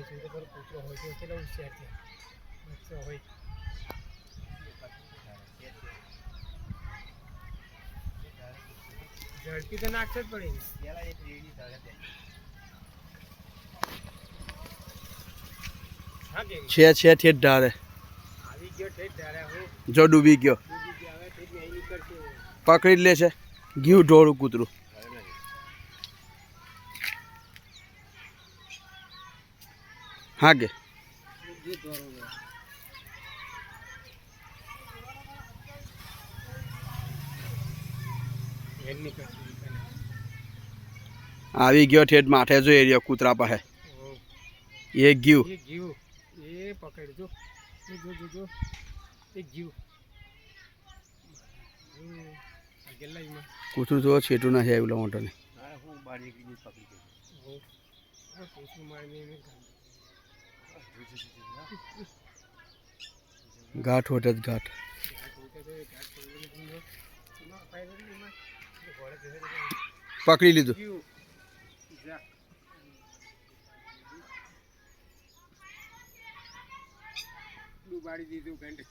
તો પર કૂતરો હોય તો કેટલો હોશિયાર છે બચ્ચો હોય ઝડપી તો નાખશે જ પડે પેલા એક રેડી ધારે હા કે છે ઠેઠ ધારે આવી ગયો ઠેઠ ધારે હું જો ડૂબી ગયો આવે ઠેઠ નહીં નીકળશે પકડી જ લે છે ગયું ઢોળું કૂતરું હા કે જે દોરો હેડ નીકળશે આવી ગયો ઠેઠ માથે જો એરિયો કૂતરા પાસે એ ગયું એ જીવ એ પકડજો એ જો એ જીવ આગેલાઈમાં કૂતરું તો છેટું નથી આવ્યું મોટો ને હા હું બહાર નીકળી પકડી ગયો હું પૂછું મારીને ઘાટ હોટ જ ઘાટ પકડી લીધું ડુબાડી દીધું ઘંટી